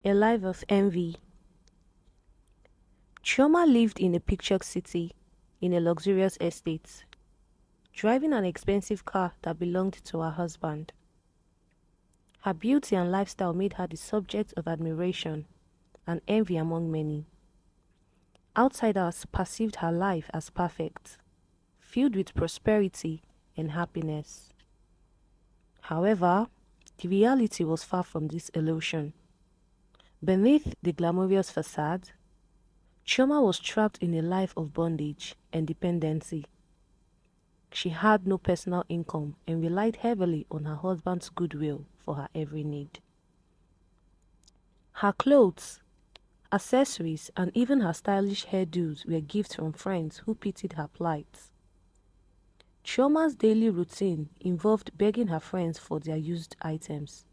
A life of envy. Chioma lived in a picturesque city in a luxurious estate, driving an expensive car that belonged to her husband. Her beauty and lifestyle made her the subject of admiration and envy among many. Outsiders perceived her life as perfect, filled with prosperity and happiness. However, the reality was far from this illusion. Beneath the glamorous facade, Chioma was trapped in a life of bondage and dependency. She had no personal income and relied heavily on her husband's goodwill for her every need. Her clothes, accessories, and even her stylish hairdos were gifts from friends who pitied her plight. Chioma's daily routine involved begging her friends for their used items,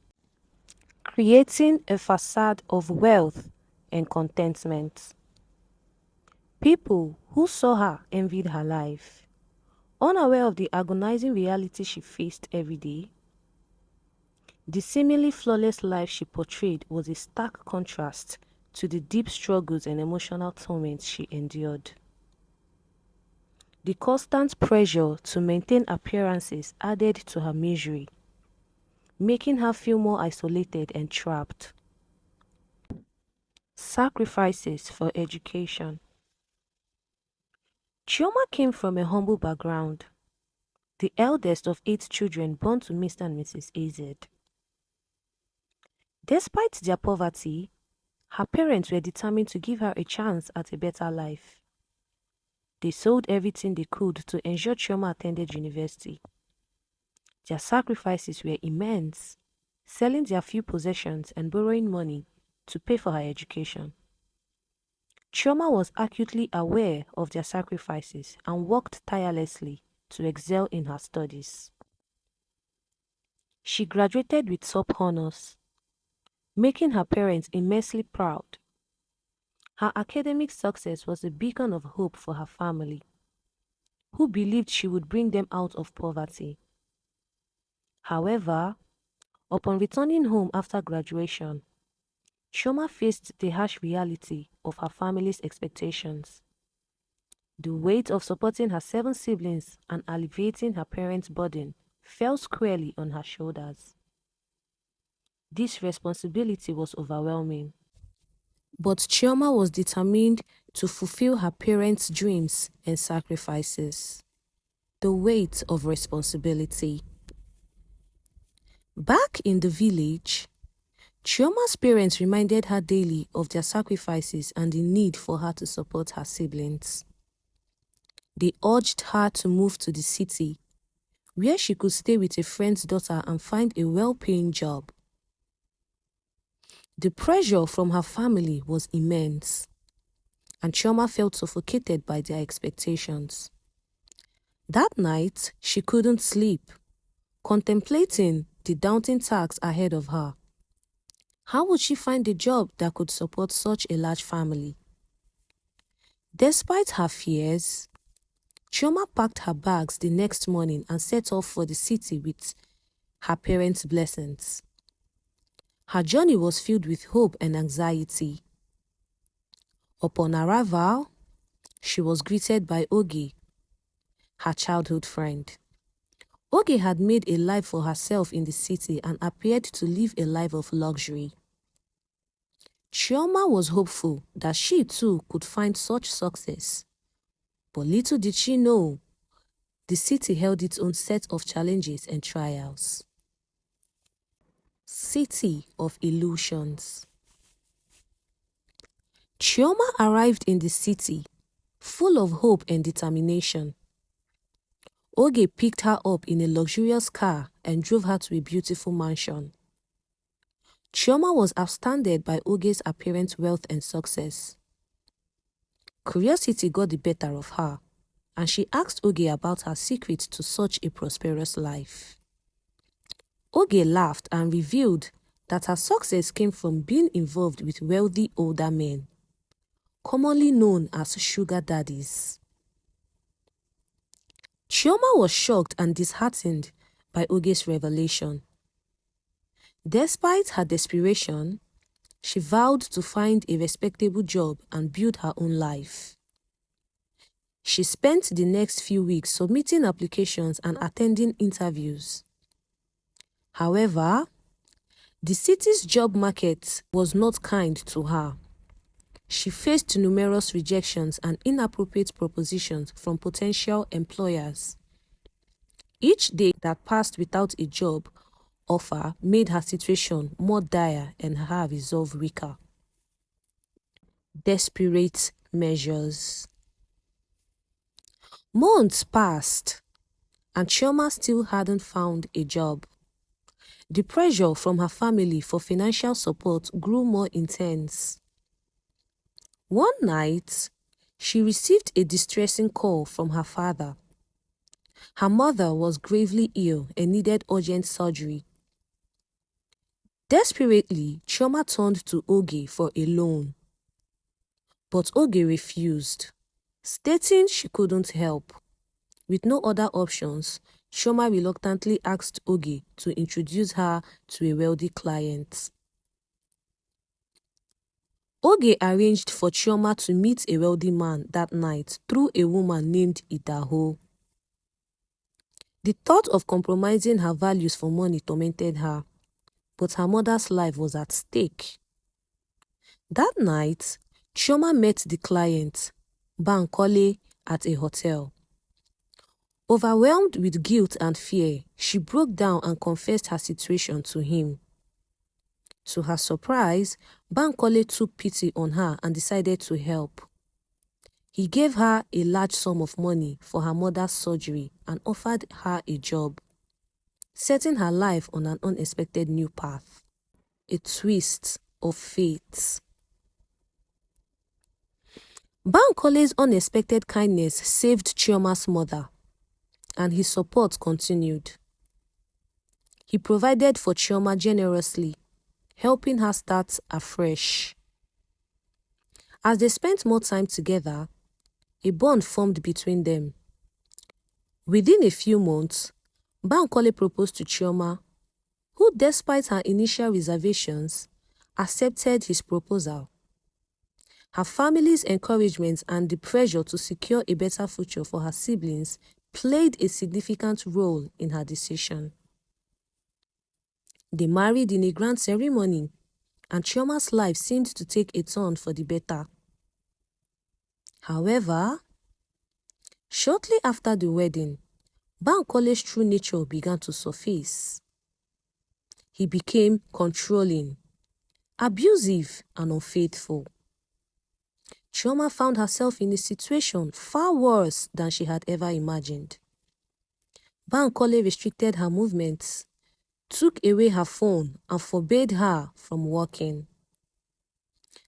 creating a facade of wealth and contentment. People who saw her envied her life. Unaware of the agonizing reality she faced every day, the seemingly flawless life she portrayed was a stark contrast to the deep struggles and emotional torments she endured. The constant pressure to maintain appearances added to her misery, making her feel more isolated and trapped. Sacrifices for education. Chioma came from a humble background, the eldest of 8 children born to Mr. and Mrs. AZ. Despite their poverty, her parents were determined to give her a chance at a better life. They sold everything they could to ensure Chioma attended university. Their sacrifices were immense, selling their few possessions and borrowing money to pay for her education. Chioma was acutely aware of their sacrifices and worked tirelessly to excel in her studies. She graduated with top honors, making her parents immensely proud. Her academic success was a beacon of hope for her family, who believed she would bring them out of poverty. However, upon returning home after graduation, Chioma faced the harsh reality of her family's expectations. The weight of supporting her 7 siblings and alleviating her parents' burden fell squarely on her shoulders. This responsibility was overwhelming. But Chioma was determined to fulfill her parents' dreams and sacrifices. The weight of responsibility. Back in the village, Chioma's parents reminded her daily of their sacrifices and the need for her to support her siblings. They urged her to move to the city, where she could stay with a friend's daughter and find a well-paying job. The pressure from her family was immense, and Chioma felt suffocated by their expectations. That night, she couldn't sleep, contemplating the daunting tasks ahead of her. How would she find a job that could support such a large family? Despite her fears, Chioma packed her bags the next morning and set off for the city with her parents' blessings. Her journey was filled with hope and anxiety. Upon arrival, she was greeted by Oge, her childhood friend. Oge had made a life for herself in the city and appeared to live a life of luxury. Chioma was hopeful that she too could find such success. But little did she know, the city held its own set of challenges and trials. City of Illusions. Chioma arrived in the city, full of hope and determination. Oge picked her up in a luxurious car and drove her to a beautiful mansion. Chioma was astounded by Oge's apparent wealth and success. Curiosity got the better of her, and she asked Oge about her secret to such a prosperous life. Oge laughed and revealed that her success came from being involved with wealthy older men, commonly known as sugar daddies. Chioma was shocked and disheartened by Oge's revelation. Despite her desperation, she vowed to find a respectable job and build her own life. She spent the next few weeks submitting applications and attending interviews. However, the city's job market was not kind to her. She faced numerous rejections and inappropriate propositions from potential employers. Each day that passed without a job offer made her situation more dire and her resolve weaker. Desperate measures. Months passed, and Chioma still hadn't found a job. The pressure from her family for financial support grew more intense. One night, she received a distressing call from her father. Her mother was gravely ill and needed urgent surgery. Desperately, Chioma turned to Oge for a loan. But Oge refused, stating she couldn't help. With no other options, Chioma reluctantly asked Oge to introduce her to a wealthy client. Oge arranged for Chioma to meet a wealthy man that night through a woman named Adaugo. The thought of compromising her values for money tormented her, but her mother's life was at stake. That night, Chioma met the client, Bankole, at a hotel. Overwhelmed with guilt and fear, she broke down and confessed her situation to him. To her surprise, Bankole took pity on her and decided to help. He gave her a large sum of money for her mother's surgery and offered her a job, setting her life on an unexpected new path. A twist of fate. Bankole's unexpected kindness saved Chioma's mother, and his support continued. He provided for Chioma generously, helping her start afresh. As they spent more time together, a bond formed between them. Within a few months, Bankole proposed to Chioma, who, despite her initial reservations, accepted his proposal. Her family's encouragement and the pressure to secure a better future for her siblings played a significant role in her decision. They married in a grand ceremony, and Chioma's life seemed to take a turn for the better. However, shortly after the wedding, Bankole's true nature began to surface. He became controlling, abusive, and unfaithful. Chioma found herself in a situation far worse than she had ever imagined. Bankole restricted her movements, took away her phone, and forbade her from working.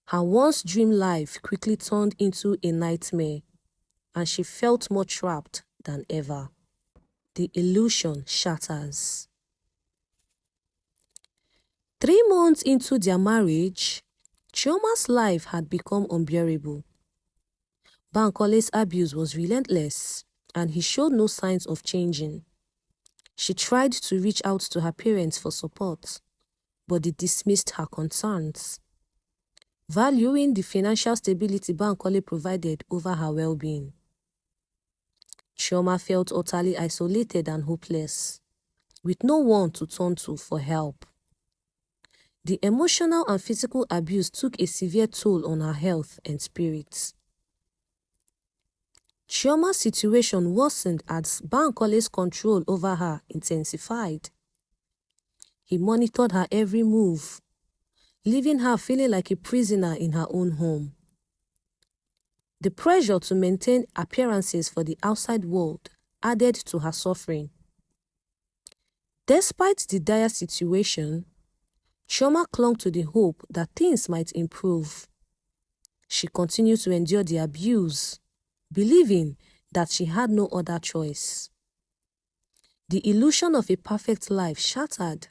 Her once dream life quickly turned into a nightmare, and she felt more trapped than ever. The illusion shatters. 3 months into their marriage, Chioma's life had become unbearable. Bankole's abuse was relentless, and he showed no signs of changing. She tried to reach out to her parents for support, but they dismissed her concerns, valuing the financial stability Bankole provided over her well-being. Chioma felt utterly isolated and hopeless, with no one to turn to for help. The emotional and physical abuse took a severe toll on her health and spirits. Chioma's situation worsened as Bankole's control over her intensified. He monitored her every move, leaving her feeling like a prisoner in her own home. The pressure to maintain appearances for the outside world added to her suffering. Despite the dire situation, Chioma clung to the hope that things might improve. She continued to endure the abuse, believing that she had no other choice. The illusion of a perfect life shattered,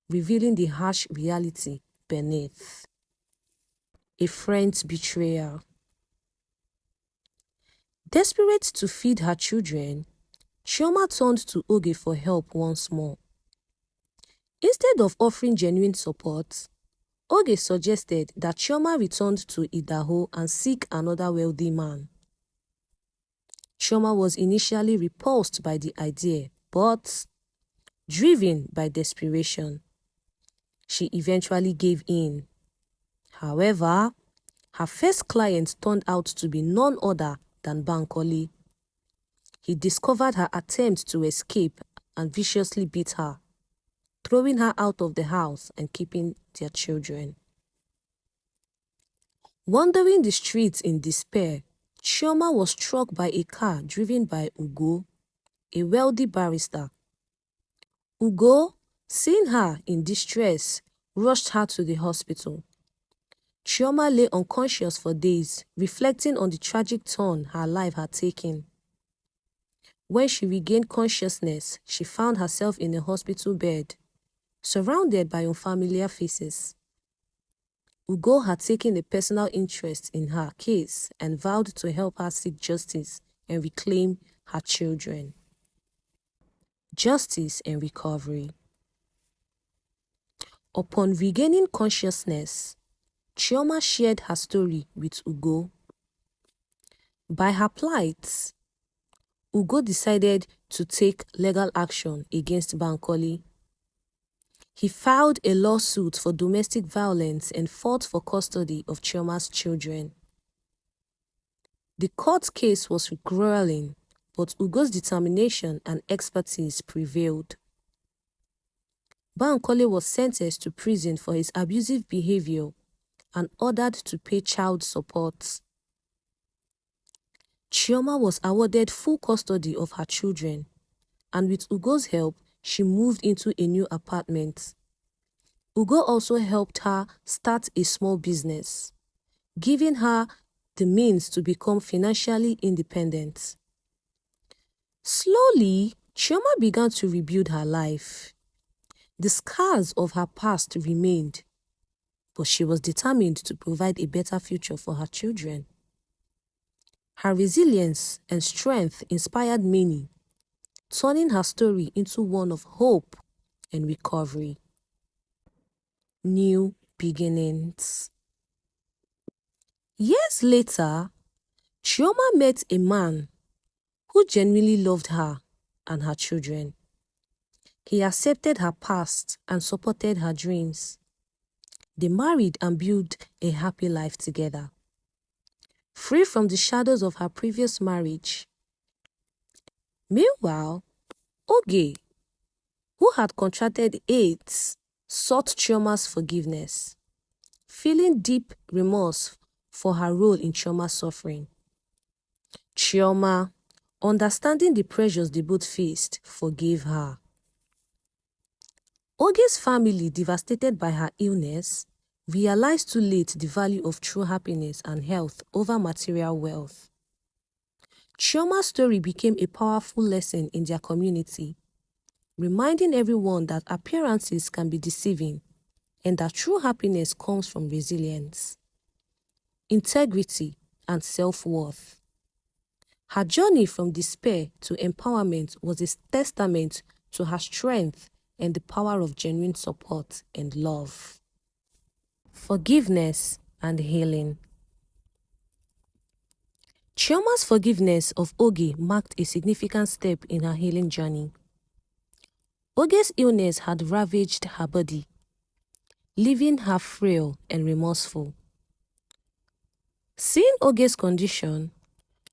revealing the harsh reality beneath. A friend's betrayal. Desperate to feed her children, Chioma turned to Oge for help once more. Instead of offering genuine support, Oge suggested that Chioma return to Idaho and seek another wealthy man. Chioma was initially repulsed by the idea, but driven by desperation, she eventually gave in. However, her first client turned out to be none other than Bankole. He discovered her attempt to escape and viciously beat her, throwing her out of the house and keeping their children. Wandering the streets in despair, Chioma was struck by a car driven by Ugo, a wealthy barrister. Ugo, seeing her in distress, rushed her to the hospital. Chioma lay unconscious for days, reflecting on the tragic turn her life had taken. When she regained consciousness, she found herself in a hospital bed, surrounded by unfamiliar faces. Ugo had taken a personal interest in her case and vowed to help her seek justice and reclaim her children. Justice and recovery. Upon regaining consciousness, Chioma shared her story with Ugo. By her plight, Ugo decided to take legal action against Bankole. He filed a lawsuit for domestic violence and fought for custody of Chioma's children. The court case was grueling, but Ugo's determination and expertise prevailed. Bankole was sentenced to prison for his abusive behavior and ordered to pay child support. Chioma was awarded full custody of her children, and with Ugo's help, she moved into a new apartment. Ugo also helped her start a small business, giving her the means to become financially independent. Slowly, Chioma began to rebuild her life. The scars of her past remained, but she was determined to provide a better future for her children. Her resilience and strength inspired many, turning her story into one of hope and recovery. New beginnings. Years later, Chioma met a man who genuinely loved her and her children. He accepted her past and supported her dreams. They married and built a happy life together, free from the shadows of her previous marriage. Meanwhile, Oge, who had contracted AIDS, sought Chioma's forgiveness, feeling deep remorse for her role in Chioma's suffering. Chioma, understanding the pressures they both faced, forgave her. Oge's family, devastated by her illness, realized too late the value of true happiness and health over material wealth. Chioma's story became a powerful lesson in their community, reminding everyone that appearances can be deceiving and that true happiness comes from resilience, integrity, and self-worth. Her journey from despair to empowerment was a testament to her strength and the power of genuine support and love. Forgiveness and healing. Chioma's forgiveness of Oge marked a significant step in her healing journey. Oge's illness had ravaged her body, leaving her frail and remorseful. Seeing Oge's condition,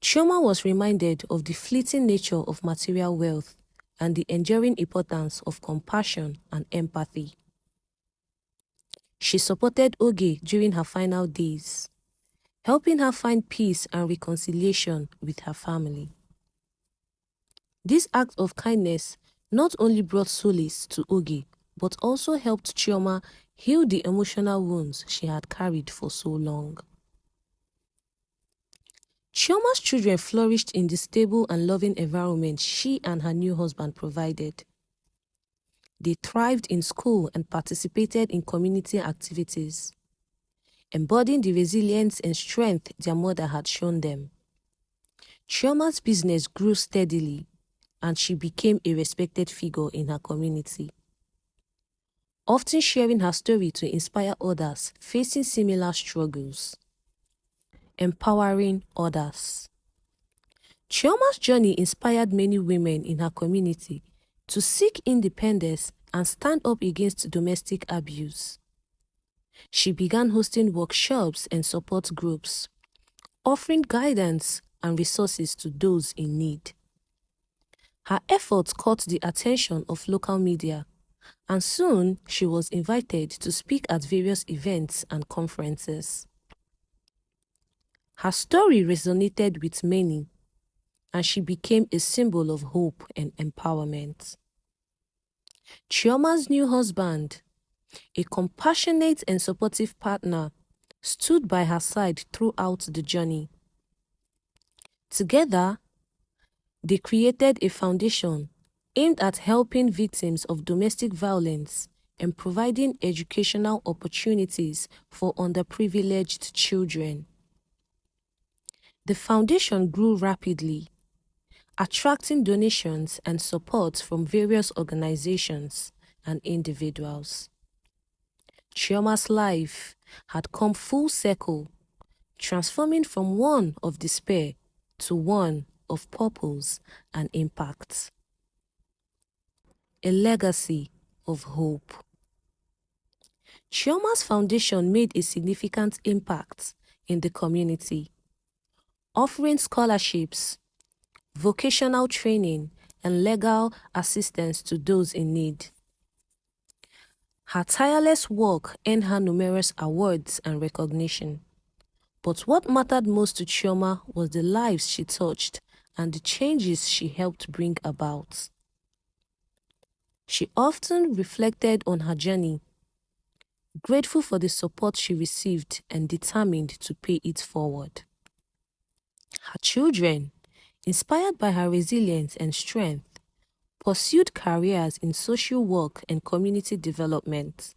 Chioma was reminded of the fleeting nature of material wealth and the enduring importance of compassion and empathy. She supported Oge during her final days, helping her find peace and reconciliation with her family. This act of kindness not only brought solace to Oge, but also helped Chioma heal the emotional wounds she had carried for so long. Chioma's children flourished in the stable and loving environment she and her new husband provided. They thrived in school and participated in community activities, embodying the resilience and strength their mother had shown them. Chioma's business grew steadily, and she became a respected figure in her community. often sharing her story to inspire others facing similar struggles. Empowering others. Chioma's journey inspired many women in her community to seek independence and stand up against domestic abuse. She began hosting workshops and support groups, offering guidance and resources to those in need. Her efforts caught the attention of local media, and soon she was invited to speak at various events and conferences. Her story resonated with many, and she became a symbol of hope and empowerment. Chioma's new husband, a compassionate and supportive partner, stood by her side throughout the journey. Together, they created a foundation aimed at helping victims of domestic violence and providing educational opportunities for underprivileged children. The foundation grew rapidly, attracting donations and support from various organizations and individuals. Chioma's life had come full circle, transforming from one of despair to one of purpose and impact. A legacy of hope. Chioma's foundation made a significant impact in the community, offering scholarships, vocational training, and legal assistance to those in need. Her tireless work earned her numerous awards and recognition. But what mattered most to Chioma was the lives she touched and the changes she helped bring about. She often reflected on her journey, grateful for the support she received and determined to pay it forward. Her children, inspired by her resilience and strength, pursued careers in social work and community development.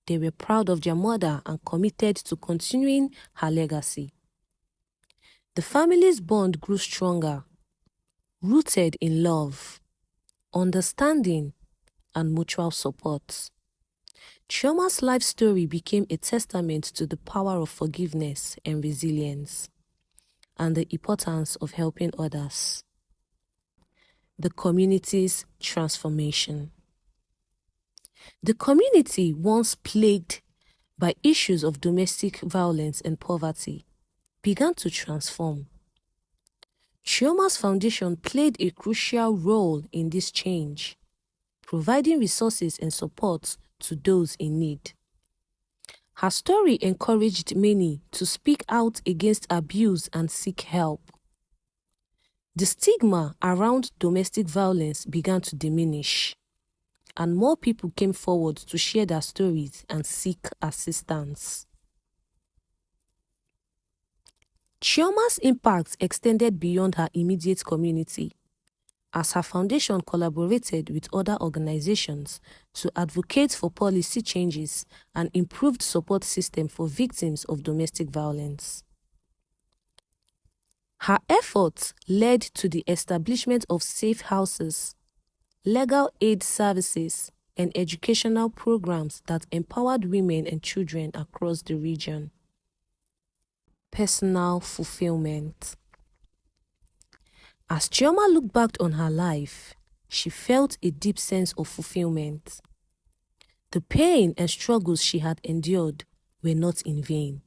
They were proud of their mother and committed to continuing her legacy. The family's bond grew stronger, rooted in love, understanding, and mutual support. Chioma's life story became a testament to the power of forgiveness and resilience, and the importance of helping others. The community's transformation. The community, once plagued by issues of domestic violence and poverty, began to transform. Chioma's foundation played a crucial role in this change, providing resources and support to those in need. Her story encouraged many to speak out against abuse and seek help. The stigma around domestic violence began to diminish, and more people came forward to share their stories and seek assistance. Chioma's impact extended beyond her immediate community, as her foundation collaborated with other organizations to advocate for policy changes and improved support system for victims of domestic violence. Her efforts led to the establishment of safe houses, legal aid services, and educational programs that empowered women and children across the region. Personal fulfillment. As Chioma looked back on her life, she felt a deep sense of fulfillment. The pain and struggles she had endured were not in vain,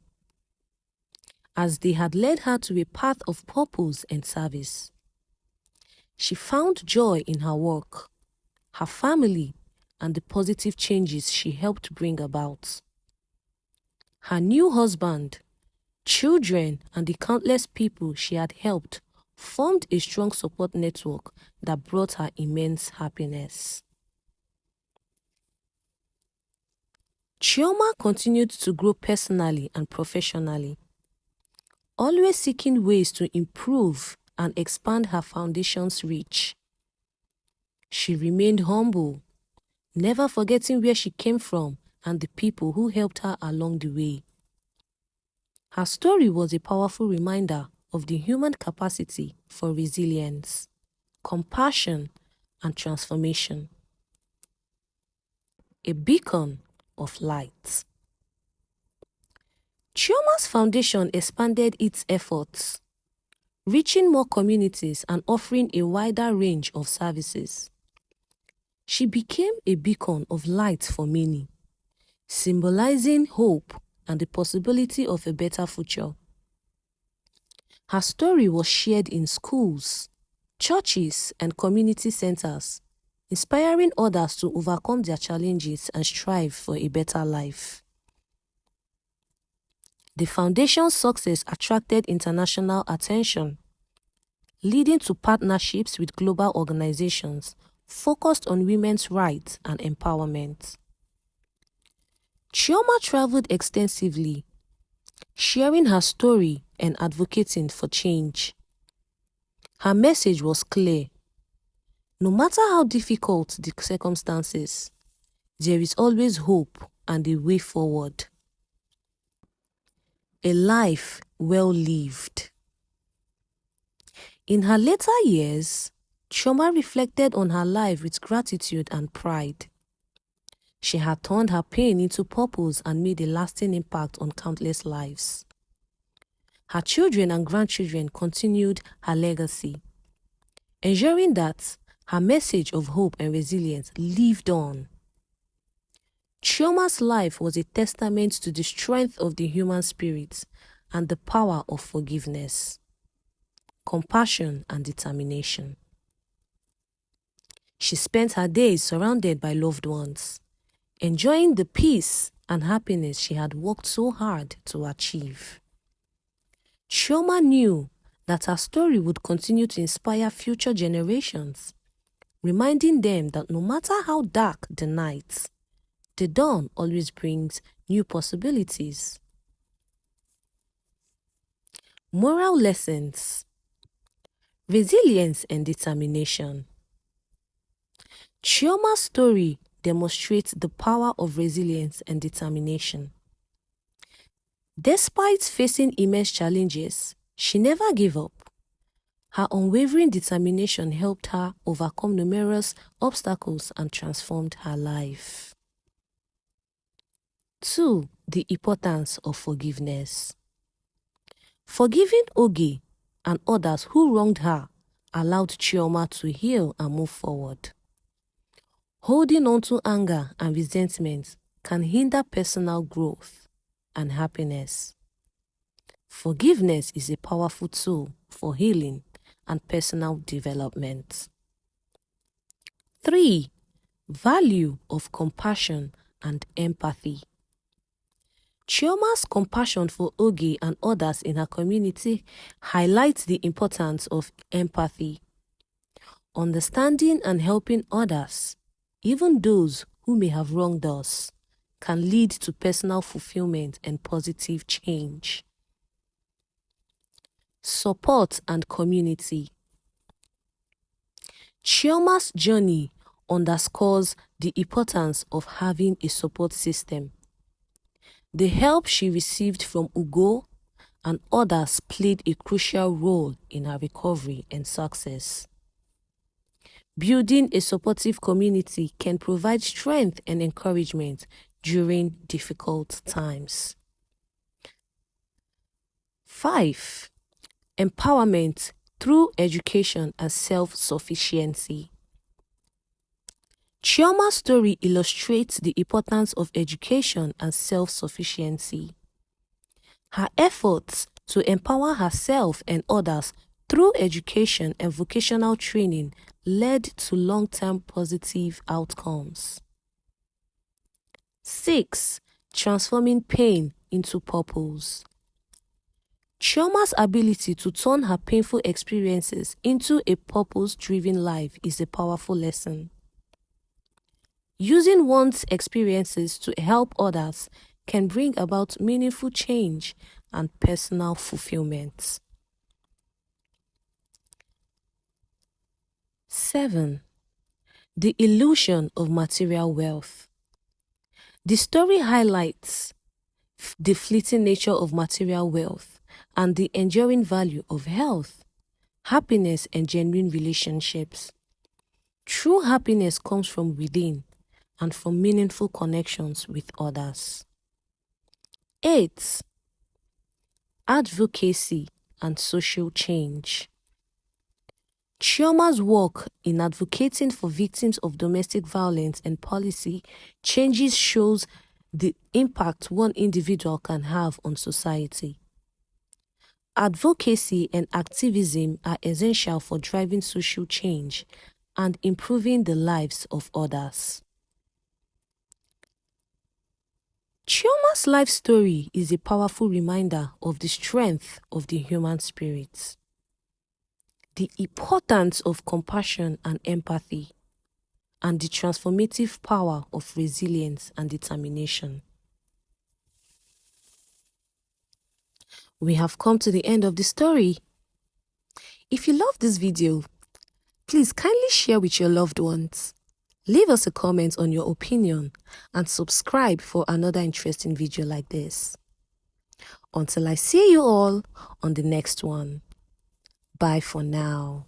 as they had led her to a path of purpose and service. She found joy in her work, her family, and the positive changes she helped bring about. Her new husband, children, and the countless people she had helped formed a strong support network that brought her immense happiness. Chioma continued to grow personally and professionally, always seeking ways to improve and expand her foundation's reach. She remained humble, never forgetting where she came from and the people who helped her along the way. Her story was a powerful reminder of the human capacity for resilience, compassion, and transformation. a beacon of light. Chioma's foundation expanded its efforts, reaching more communities and offering a wider range of services. She became a beacon of light for many, symbolizing hope and the possibility of a better future. Her story was shared in schools, churches, and community centers, inspiring others to overcome their challenges and strive for a better life. The foundation's success attracted international attention, leading to partnerships with global organizations focused on women's rights and empowerment. Chioma traveled extensively, sharing her story and advocating for change. Her message was clear. No matter how difficult the circumstances, there is always hope and a way forward. A life well lived. In her later years, Chioma reflected on her life with gratitude and pride. She had turned her pain into purpose and made a lasting impact on countless lives. Her children and grandchildren continued her legacy, ensuring that her message of hope and resilience lived on. Chioma's life was a testament to the strength of the human spirit and the power of forgiveness, compassion, and determination. She spent her days surrounded by loved ones, enjoying the peace and happiness she had worked so hard to achieve. Chioma knew that her story would continue to inspire future generations, reminding them that no matter how dark the night, the dawn always brings new possibilities. Moral lessons: resilience and determination. Chioma's story demonstrates the power of resilience and determination. Despite facing immense challenges, she never gave up. Her unwavering determination helped her overcome numerous obstacles and transformed her life. 2. The importance of forgiveness. Forgiving Oge and others who wronged her allowed Chioma to heal and move forward. Holding on to anger and resentment can hinder personal growth and happiness. Forgiveness is a powerful tool for healing and personal development. 3. Value of compassion and empathy. Chioma's compassion for Oge and others in her community highlights the importance of empathy. Understanding and helping others, even those who may have wronged us, can lead to personal fulfillment and positive change. Support and community. Chioma's journey underscores the importance of having a support system. The help she received from Ugo and others played a crucial role in her recovery and success. Building a supportive community can provide strength and encouragement during difficult times. 5. Empowerment through education and self-sufficiency. Chioma's story illustrates the importance of education and self-sufficiency. Her efforts to empower herself and others through education and vocational training led to long-term positive outcomes. 6. Transforming pain into purpose. Chioma's ability to turn her painful experiences into a purpose-driven life is a powerful lesson. Using one's experiences to help others can bring about meaningful change and personal fulfillment. 7. The illusion of material wealth. The story highlights the fleeting nature of material wealth and the enduring value of health, happiness, and genuine relationships. True happiness comes from within, and for meaningful connections with others. 8. Advocacy and social change. Chioma's work in advocating for victims of domestic violence and policy changes shows the impact one individual can have on society. Advocacy and activism are essential for driving social change and improving the lives of others. Chioma's life story is a powerful reminder of the strength of the human spirit, the importance of compassion and empathy, and the transformative power of resilience and determination. We have come to the end of the story. If you love this video, please kindly share with your loved ones. Leave us a comment on your opinion and subscribe for another interesting video like this. Until I see you all on the next one. Bye for now.